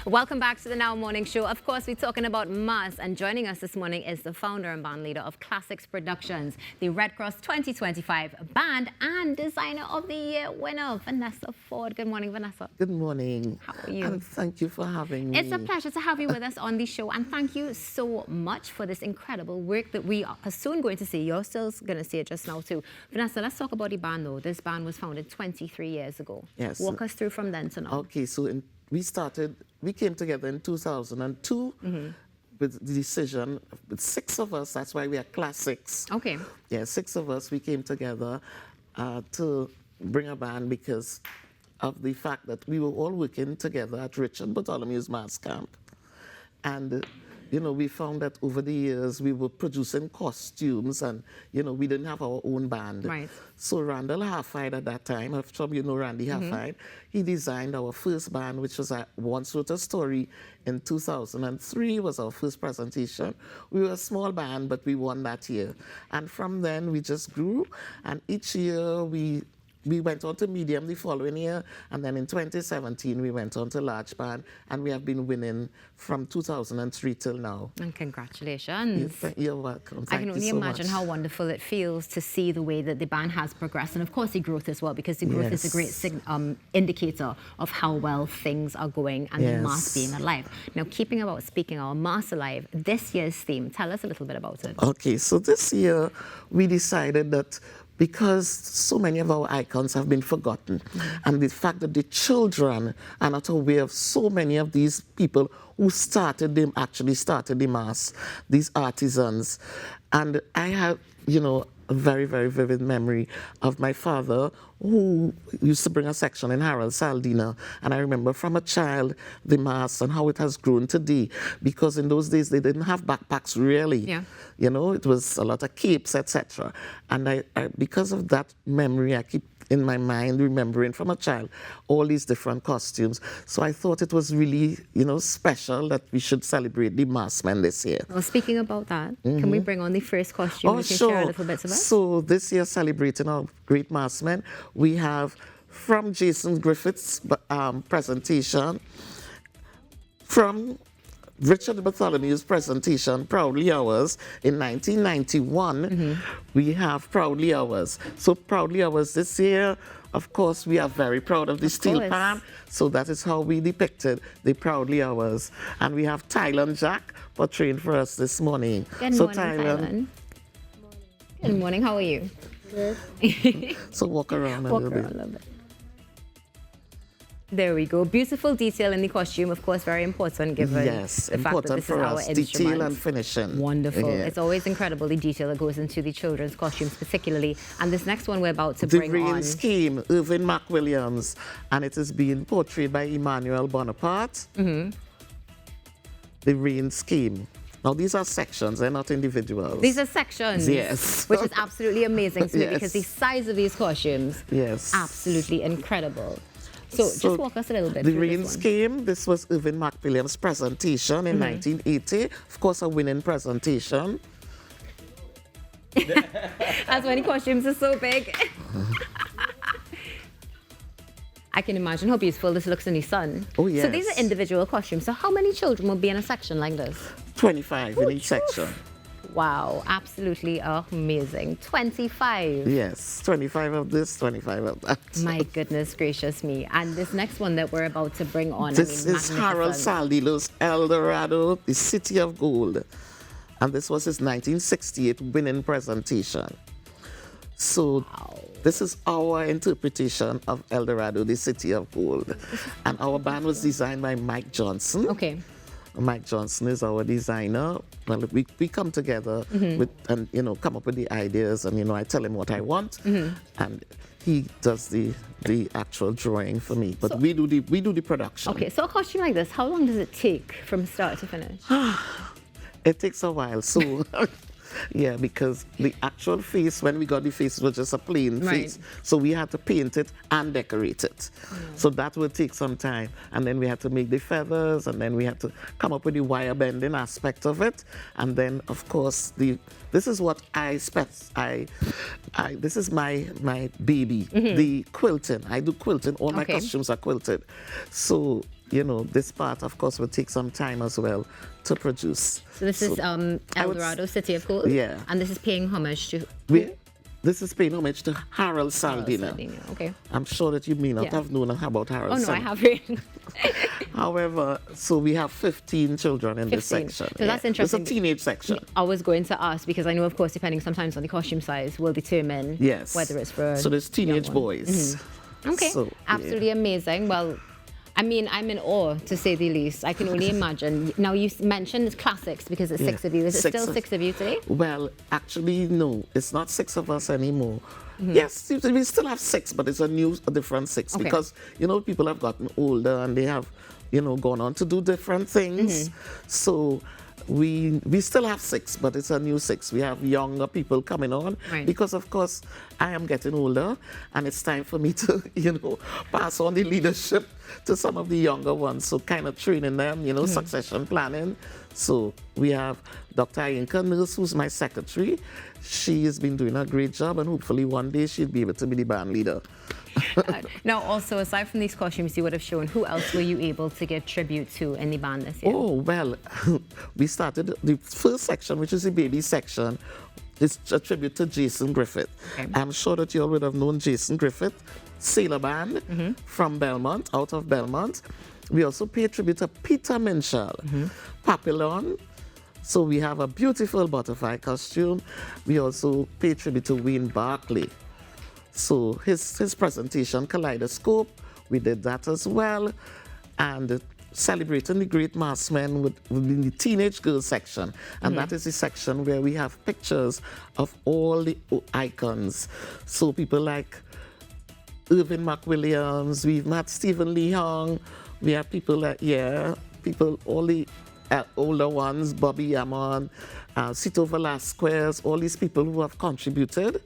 Welcome back to the Now Morning Show. Of course, we're talking about mass, and joining us this morning is the founder and band leader of Classix Productions, the Red Cross 2025 Band and Designer of the Year winner, Vanessa Ford. Good morning, Vanessa. Good morning. How are you? And thank you for having me. It's a pleasure to have you with us on the show, and thank you so much for this incredible work that we are soon going to see. You're still going to see it just now too. Vanessa, let's talk about the band though. This band was founded 23 years ago. Yes. Walk us through from then to now. Okay, so we came together in 2002 with the decision, with 6 of us, that's why we are Classix. Okay. Yeah, 6 of us, we came together to bring a band because of the fact that we were all working together at Richard Bartholomew's Mass Camp. And you know, we found that over the years we were producing costumes and, you know, we didn't have our own band. Right. So Randall Halfide at that time, I'm sure you know Randy Halfide, he designed our first band, which was at Once Wrote a Story in 2003 was our first presentation. We were a small band, but we won that year. And from then we just grew, and each year we went on to medium the following year, and then in 2017 we went on to large band, and we have been winning from 2003 till now. And congratulations. You're welcome. I can only imagine much. how wonderful it feels to see the way that the band has progressed, and of course the growth as well, because the growth is a great indicator of how well things are going and the mass being alive. Now, speaking our mass alive, this year's theme, tell us a little bit about it. Okay, so this year we decided that because so many of our icons have been forgotten, and the fact that the children are not aware of so many of these people who actually started the mass, these artisans. And I have, you know, a very, very vivid memory of my father, who used to bring a section in Harold Saldina. And I remember from a child the mass and how it has grown today, because in those days they didn't have backpacks really. Yeah. You know, it was a lot of capes, etc. And I, because of that memory, I keep in my mind remembering from a child all these different costumes. So I thought it was really, you know, special that we should celebrate the massmen this year. Well, speaking about that, can we bring on the first costume? Oh, You can sure. share a little bit of it? So this year, celebrating our great massmen, we have from Jason Griffith's presentation, from Richard Bartholomew's presentation, Proudly Ours, in 1991, we have Proudly Ours. So Proudly Ours this year, of course, we are very proud of the steel pan, so that is how we depicted the Proudly Ours. And we have Tylen Jack portraying for us this morning. Good morning, Tylen. Good morning, how are you? Good. So walk around a little bit. There we go. Beautiful detail in the costume, of course, very important given the fact that this is our instrument. Detail and finishing. Wonderful. Yeah. It's always incredible, the detail that goes into the children's costumes particularly. And this next one we're about to bring on. The Rain Scheme, Irvin McWilliams, and it is being portrayed by Emmanuel Bonaparte. The Rain Scheme. Now, these are sections, they're not individuals. These are sections. Yes. Which is absolutely amazing to me because the size of these costumes, absolutely incredible. So just walk us a little bit The through Rain this one. Scheme, this was Irvin McWilliams' presentation in 1980. Of course, a winning presentation. That's why the costumes are so big. I can imagine how beautiful this looks in the sun. Oh, yes. So these are individual costumes. So how many children will be in a section like this? 25 in each section. Wow, absolutely amazing. 25. Yes, 25 of this, 25 of that. My goodness gracious me. And this next one that we're about to bring on, this is Harold Saldino's El Dorado, the City of Gold. And this was his 1968 winning presentation. So this is our interpretation of El Dorado, the City of Gold. And our band was designed by Mike Johnson. Okay. Mike Johnson is our designer. Well, we come together with, and you know, come up with the ideas, and you know, I tell him what I want, and he does the actual drawing for me. But we do the production. Okay, so a costume like this, how long does it take from start to finish? It takes a while. So Yeah, because the actual face, when we got the face, was just a plain face. So we had to paint it and decorate it. So that would take some time. And then we had to make the feathers, and then we had to come up with the wire bending aspect of it. And then, of course, this is what this is my baby, the quilting. I do quilting. All my costumes are quilted. So you know, this part, of course, will take some time as well to produce. So this is El Dorado, City of Gold? Yeah. And this is paying homage to... This is paying homage to Harold Saldina. Okay. I'm sure that you may not have known about Harold Saldina. Oh, no, I haven't. However, so we have 15 children in this section. So that's interesting. It's a teenage section. I was going to ask, because I know, of course, depending sometimes on the costume size, will determine whether it's for... So there's teenage boys. Okay, so, absolutely amazing. Well, I mean, I'm in awe, to say the least. I can only imagine. Now, you mentioned Classix because it's 6 of you. Is it still 6 of you today? Well, actually, no. It's not 6 of us anymore. Yes, we still have 6, but it's a different 6 because, you know, people have gotten older and they have, you know, gone on to do different things. So we still have 6, but it's a new 6. We have younger people coming on because, of course, I am getting older and it's time for me to, you know, pass on the leadership to some of the younger ones. So kind of training them, you know, succession planning. So we have Dr. Ayinka Nurse, who's my secretary. She has been doing a great job, and hopefully one day she'll be able to be the band leader. Now, also, aside from these costumes you would have shown, who else were you able to give tribute to in the band this year? Oh, well, we started the first section, which is the baby section. It's a tribute to Jason Griffith. Okay. I'm sure that you all would have known Jason Griffith, sailor band from Belmont, out of Belmont. We also pay tribute to Peter Minshall, Papillon. So we have a beautiful butterfly costume. We also pay tribute to Wayne Barkley. So his presentation, Kaleidoscope, we did that as well. And celebrating the great masked men within the teenage girls section. And that is the section where we have pictures of all the icons. So people like Irvin McWilliams, we've met Stephen Lee Hong, we have people like, all the older ones, Bobby Amon, Cito Velasquez, all these people who have contributed.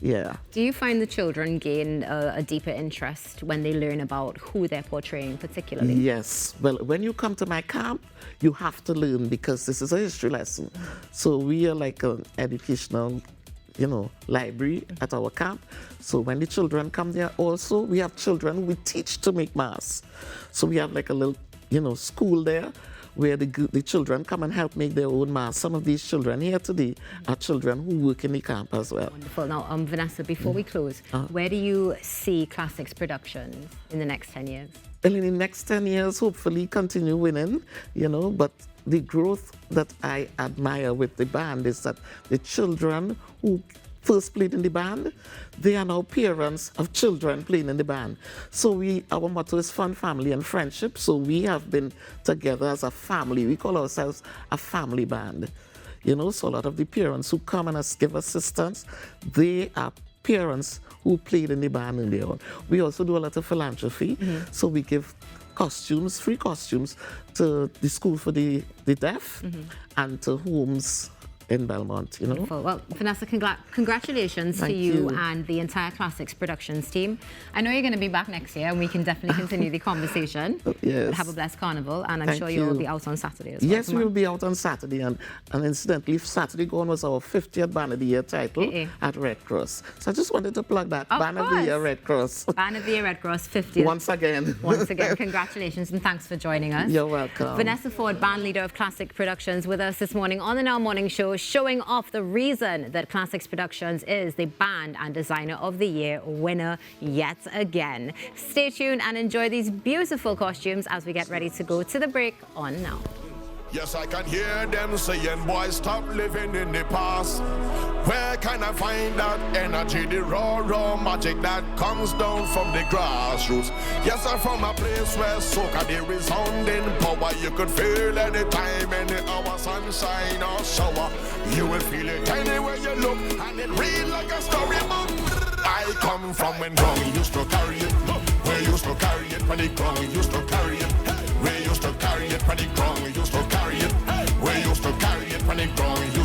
Yeah. Do you find the children gain a deeper interest when they learn about who they're portraying particularly? Yes. Well, when you come to my camp, you have to learn because this is a history lesson. So we are like an educational, you know, library at our camp. So when the children come there also, we have children we teach to make masks. So we have like a little, you know, school there where the children come and help make their own masks. Some of these children here today are children who work in the camp as well. Wonderful. Now, Vanessa, before we close, where do you see Classix Productions in the next 10 years? Well, in the next 10 years, hopefully continue winning, you know, but the growth that I admire with the band is that the children who first played in the band, they are now parents of children playing in the band. So our motto is fun, family, and friendship. So we have been together as a family. We call ourselves a family band. You know, so a lot of the parents who come and give assistance, they are parents who played in the band earlier on. We also do a lot of philanthropy. So we give costumes, free costumes, to the School for the Deaf and to homes in Belmont, you know. Wonderful. Well, Vanessa, congratulations to you and the entire Classix Productions team. I know you're going to be back next year and we can definitely continue the conversation. Yes. But have a blessed Carnival, and I'm sure you'll be out on Saturday as well. Yes, we will be out on Saturday, and incidentally, Saturday gone was our 50th Band of the Year title at Red Cross. So I just wanted to plug that. Band of the Year Red Cross. Band of the Year Red Cross 50th. Once again. Once again, congratulations and thanks for joining us. You're welcome. Vanessa Ford, band leader of Classix Productions, with us this morning on the Now Morning Show, showing off the reason that Classix Productions is the Band and Designer of the Year winner yet again. Stay tuned and enjoy these beautiful costumes as we get ready to go to the break on Now. Yes, I can hear them saying, boys, stop living in the past. Where can I find that energy, the raw magic that comes down from the grassroots? Yes, I'm from a place where soca, the resounding power. You could feel any time, any hour, sunshine or shower. You will feel it anywhere you look, and it read like a storybook. I come from when ground used to carry it. We used to carry it when the ground used to carry it. We used to carry it when the ground used to carry it. We used to carry it when the ground used to carry it.